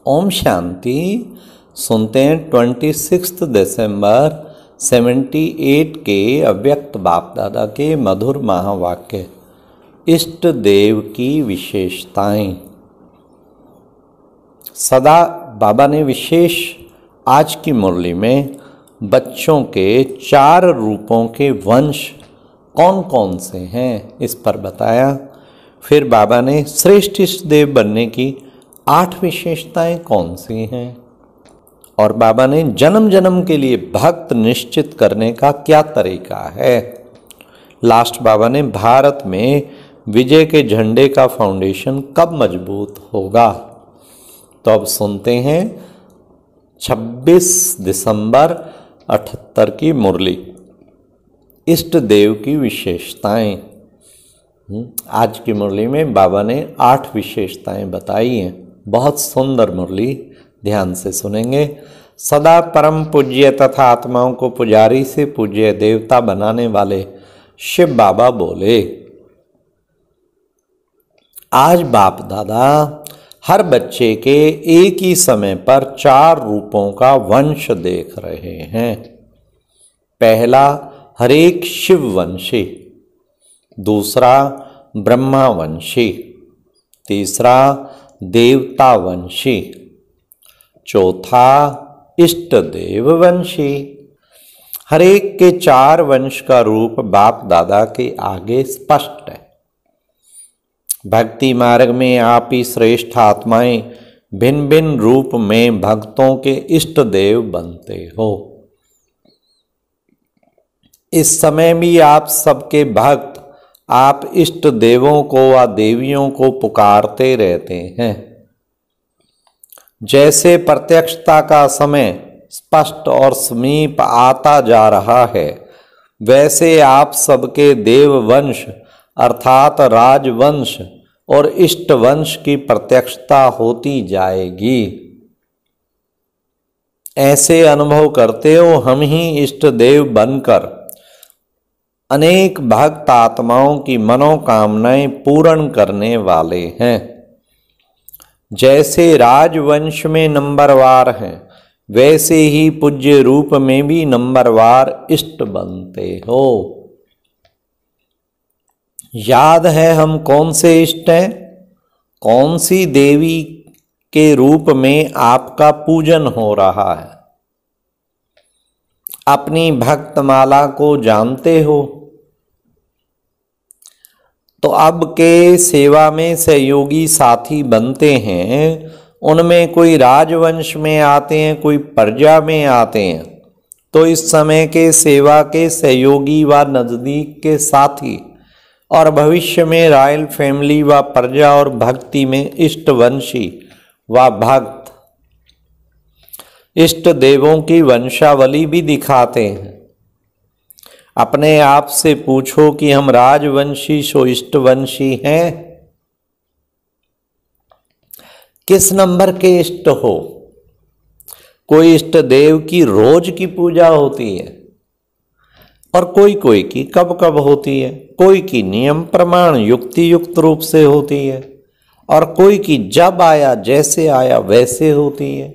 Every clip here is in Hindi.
ओम शांति। सुनते हैं 26 दिसंबर 78 के अव्यक्त बाप दादा के मधुर महावाक्य, इष्ट देव की विशेषताएं। सदा बाबा ने विशेष आज की मुरली में बच्चों के 4 रूपों के वंश कौन कौन से हैं इस पर बताया। फिर बाबा ने श्रेष्ठ इष्ट देव बनने की 8 विशेषताएं कौन सी हैं, और बाबा ने जन्म जन्म के लिए भक्त निश्चित करने का क्या तरीका है। लास्ट बाबा ने भारत में विजय के झंडे का फाउंडेशन कब मजबूत होगा। तो अब सुनते हैं 26 दिसंबर 78 की मुरली, इष्ट देव की विशेषताएं। आज की मुरली में बाबा ने 8 विशेषताएं बताई हैं। बहुत सुंदर मुरली, ध्यान से सुनेंगे। सदा परम पूज्य तथा आत्माओं को पुजारी से पूज्य देवता बनाने वाले शिव बाबा बोले, आज बाप दादा हर बच्चे के एक ही समय पर 4 रूपों का वंश देख रहे हैं। पहला हरेक शिव वंशी, दूसरा ब्रह्मा वंशी, तीसरा देवता वंशी, चौथा इष्ट देव वंशी। हरेक के 4 वंश का रूप बाप दादा के आगे स्पष्ट है। भक्ति मार्ग में आप ही श्रेष्ठ आत्माएं भिन्न भिन्न रूप में भक्तों के इष्ट देव बनते हो। इस समय भी आप सबके भक्त आप इष्ट देवों को व देवियों को पुकारते रहते हैं। जैसे प्रत्यक्षता का समय स्पष्ट और समीप आता जा रहा है, वैसे आप सबके देव वंश अर्थात राजवंश और इष्ट वंश की प्रत्यक्षता होती जाएगी। ऐसे अनुभव करते हो हम ही इष्ट देव बनकर अनेक भक्त आत्माओं की मनोकामनाएं पूर्ण करने वाले हैं। जैसे राजवंश में नंबरवार हैं, वैसे ही पूज्य रूप में भी नंबरवार इष्ट बनते हो। याद है हम कौन से इष्ट हैं, कौन सी देवी के रूप में आपका पूजन हो रहा है। अपनी भक्तमाला को जानते हो। तो अब के सेवा में सहयोगी साथी बनते हैं, उनमें कोई राजवंश में आते हैं, कोई प्रजा में आते हैं। तो इस समय के सेवा के सहयोगी व नजदीक के साथी, और भविष्य में रॉयल फैमिली व प्रजा और भक्ति में इष्टवंशी व भक्त इष्ट देवों की वंशावली भी दिखाते हैं। अपने आप से पूछो कि हम राजवंशी सो इष्टवंशी हैं, किस नंबर के इष्ट हो। कोई इष्ट देव की रोज की पूजा होती है और कोई कोई की कब कब होती है। कोई की नियम प्रमाण युक्ति युक्त रूप से होती है, और कोई की जब आया जैसे आया वैसे होती है।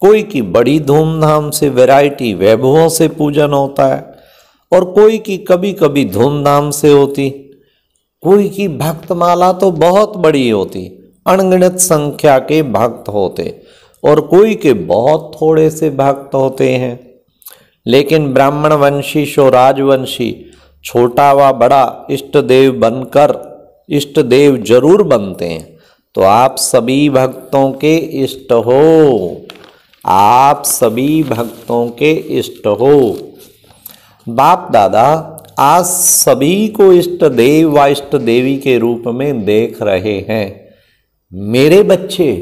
कोई की बड़ी धूमधाम से वैरायटी वैभवों से पूजन होता है, और कोई की कभी कभी धूमधाम से होती। कोई की भक्तमाला तो बहुत बड़ी होती, अनगिनत संख्या के भक्त होते, और कोई के बहुत थोड़े से भक्त होते हैं। लेकिन ब्राह्मण वंशी सो राजवंशी छोटा व बड़ा इष्ट देव बनकर इष्ट देव जरूर बनते हैं। तो आप सभी भक्तों के इष्ट हो, आप सभी भक्तों के इष्ट हो। बाप दादा आज सभी को इष्ट देव व इष्ट देवी के रूप में देख रहे हैं। मेरे बच्चे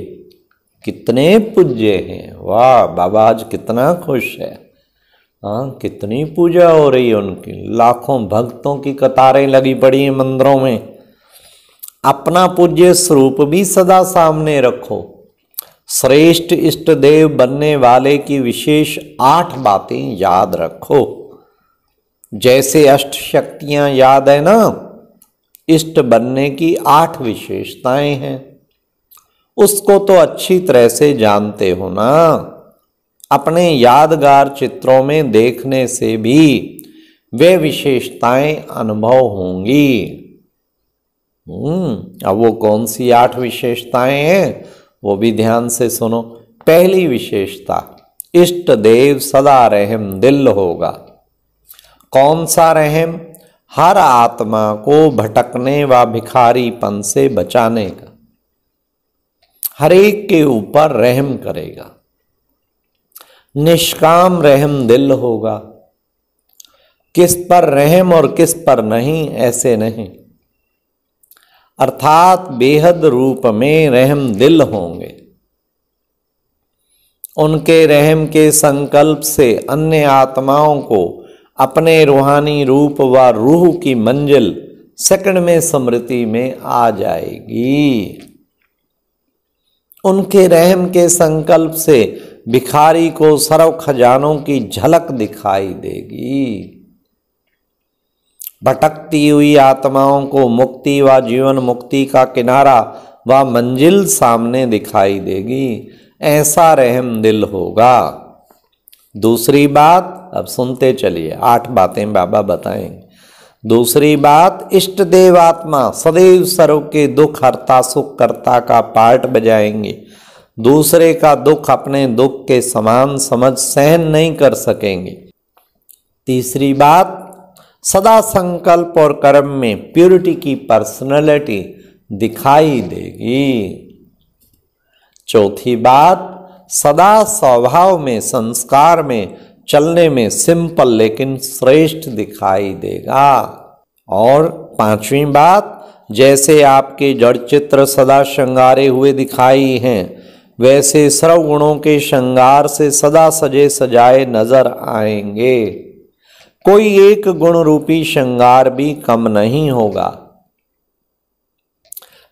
कितने पूज्य हैं, वाह बाबा आज कितना खुश है। हाँ, कितनी पूजा हो रही है उनकी, लाखों भक्तों की कतारें लगी पड़ी हैं मंदिरों में। अपना पूज्य स्वरूप भी सदा सामने रखो। श्रेष्ठ इष्ट देव बनने वाले की विशेष 8 बातें याद रखो। जैसे अष्ट शक्तियां याद है ना, इष्ट बनने की 8 विशेषताएं हैं। उसको तो अच्छी तरह से जानते हो ना। अपने यादगार चित्रों में देखने से भी वे विशेषताएं अनुभव होंगी। अब वो कौन सी 8 विशेषताएं हैं वो भी ध्यान से सुनो। पहली विशेषता, इष्ट देव सदा रहम दिल होगा। कौन सा रहम? हर आत्मा को भटकने व भिखारीपन से बचाने का, हर एक के ऊपर रहम करेगा। निष्काम रहम दिल होगा। किस पर रहम और किस पर नहीं, ऐसे नहीं, अर्थात बेहद रूप में रहम दिल होंगे। उनके रहम के संकल्प से अन्य आत्माओं को अपने रूहानी रूप व रूह की मंजिल सेकंड में स्मृति में आ जाएगी। उनके रहम के संकल्प से भिखारी को सर्व खजानों की झलक दिखाई देगी। भटकती हुई आत्माओं को मुक्ति व जीवन मुक्ति का किनारा व मंजिल सामने दिखाई देगी। ऐसा रहम दिल होगा। दूसरी बात, अब सुनते चलिए, 8 बातें बाबा बताएंगे। दूसरी बात, इष्ट देव आत्मा सदैव सर्व के दुख हरता सुख करता का पार्ट बजाएंगे। दूसरे का दुख अपने दुख के समान समझ सहन नहीं कर सकेंगे। तीसरी बात, सदा संकल्प और कर्म में प्योरिटी की पर्सनैलिटी दिखाई देगी। चौथी बात, सदा स्वभाव में संस्कार में चलने में सिंपल लेकिन श्रेष्ठ दिखाई देगा। और 5वीं बात, जैसे आपके जड़ चित्र सदा श्रृंगारे हुए दिखाई हैं, वैसे सर्व गुणों के श्रृंगार से सदा सजे सजाए नजर आएंगे। कोई एक गुण रूपी श्रृंगार भी कम नहीं होगा।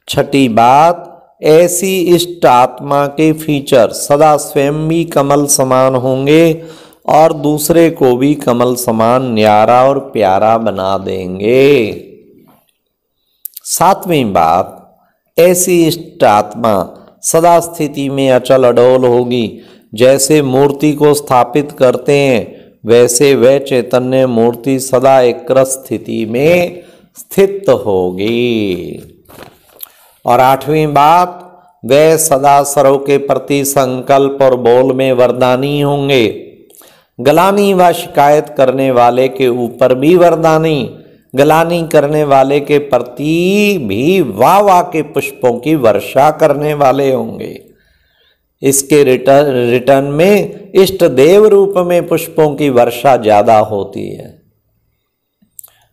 छठी बात, ऐसी इष्ट आत्मा के फीचर सदा स्वयं भी कमल समान होंगे और दूसरे को भी कमल समान न्यारा और प्यारा बना देंगे। 7वीं बात, ऐसी इष्ट आत्मा सदा स्थिति में अचल अडोल होगी। जैसे मूर्ति को स्थापित करते हैं वैसे वह चैतन्य मूर्ति सदा एक स्थिति में स्थित होगी। और 8वीं बात, वह सदा सर्व के प्रति संकल्प और बोल में वरदानी होंगे। गलानी व शिकायत करने वाले के ऊपर भी वरदानी, गलानी करने वाले के प्रति भी वाह वाह के पुष्पों की वर्षा करने वाले होंगे। इसके रिटर्न में इष्ट देव रूप में पुष्पों की वर्षा ज्यादा होती है।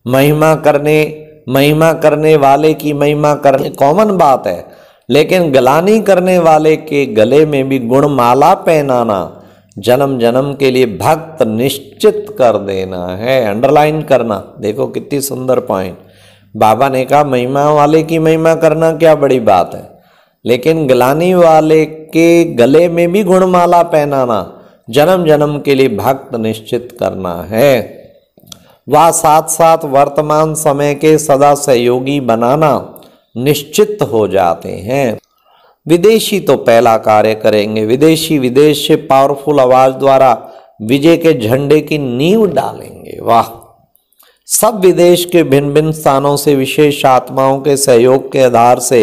महिमा करने वाले की महिमा करने कॉमन बात है, लेकिन गलानी करने वाले के गले में भी गुणमाला पहनाना जन्म जन्म के लिए भक्त निश्चित कर देना है। अंडरलाइन करना, देखो कितनी सुंदर पॉइंट। बाबा ने कहा महिमा वाले की महिमा करना क्या बड़ी बात है, लेकिन गलानी वाले के गले में भी गुणमाला पहनाना जन्म जन्म के लिए भक्त निश्चित करना है। वह साथ साथ वर्तमान समय के सदा सहयोगी बनाना निश्चित हो जाते हैं। विदेशी तो पहला कार्य करेंगे। विदेशी विदेश से पावरफुल आवाज द्वारा विजय के झंडे की नींव डालेंगे। वाह! सब विदेश के भिन्न भिन्न स्थानों से विशेष आत्माओं के सहयोग के आधार से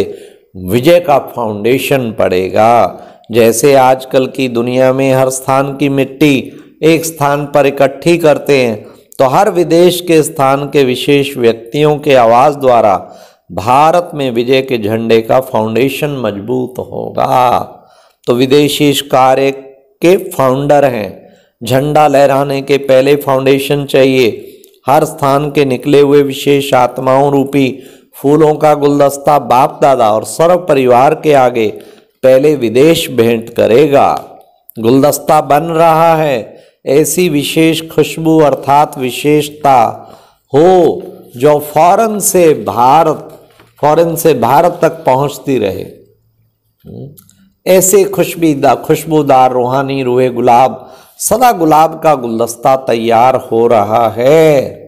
विजय का फाउंडेशन पड़ेगा। जैसे आजकल की दुनिया में हर स्थान की मिट्टी एक स्थान पर इकट्ठी करते हैं, तो हर विदेश के स्थान के विशेष व्यक्तियों के आवाज द्वारा भारत में विजय के झंडे का फाउंडेशन मजबूत होगा। तो विदेशी इस कार्य के फाउंडर हैं। झंडा लहराने के पहले फाउंडेशन चाहिए। हर स्थान के निकले हुए विशेष आत्माओं रूपी फूलों का गुलदस्ता बाप दादा और सर्व परिवार के आगे पहले विदेश भेंट करेगा। गुलदस्ता बन रहा है, ऐसी विशेष खुशबू अर्थात विशेषता हो जो फौरन से भारत तक पहुंचती रहे। ऐसे खुशबूदार रूहानी रूहे गुलाब, सदा गुलाब का गुलदस्ता तैयार हो रहा है।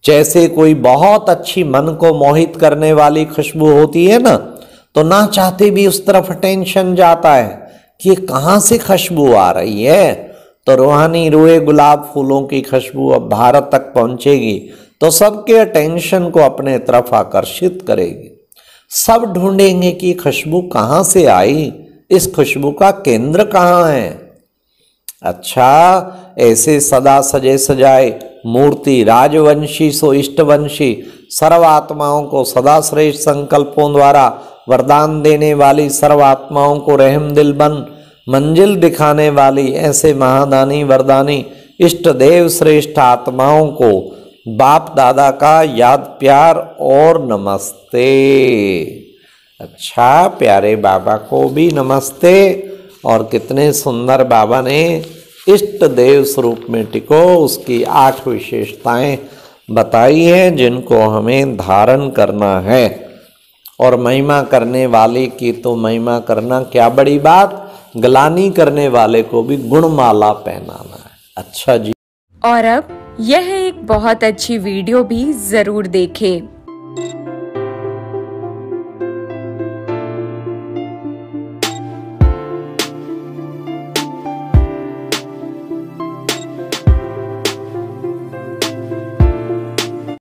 जैसे कोई बहुत अच्छी मन को मोहित करने वाली खुशबू होती है ना, तो ना चाहते भी उस तरफ अटेंशन जाता है कि कहाँ से खुशबू आ रही है। तो रूहानी रूए गुलाब फूलों की खुशबू अब भारत तक पहुंचेगी तो सबके अटेंशन को अपने तरफ आकर्षित करेगी। सब ढूंढेंगे कि खुशबू कहाँ से आई, इस खुशबू का केंद्र कहाँ है। अच्छा, ऐसे सदा सजे सजाए मूर्ति राजवंशी सो इष्टवंशी, सर्वात्माओं को सदा श्रेष्ठ संकल्पों द्वारा वरदान देने वाली, सर्वात्माओं को रहम दिल बन मंजिल दिखाने वाली, ऐसे महादानी वरदानी इष्ट देव श्रेष्ठ आत्माओं को बाप दादा का याद प्यार और नमस्ते। अच्छा, प्यारे बाबा को भी नमस्ते। और कितने सुंदर बाबा ने इष्ट देव स्वरूप में टिको उसकी 8 विशेषताएं बताई हैं जिनको हमें धारण करना है। और महिमा करने वाले की तो महिमा करना क्या बड़ी बात, ग्लानि करने वाले को भी गुणमाला पहनाना है। अच्छा जी। और अब यह एक बहुत अच्छी वीडियो भी जरूर देखें।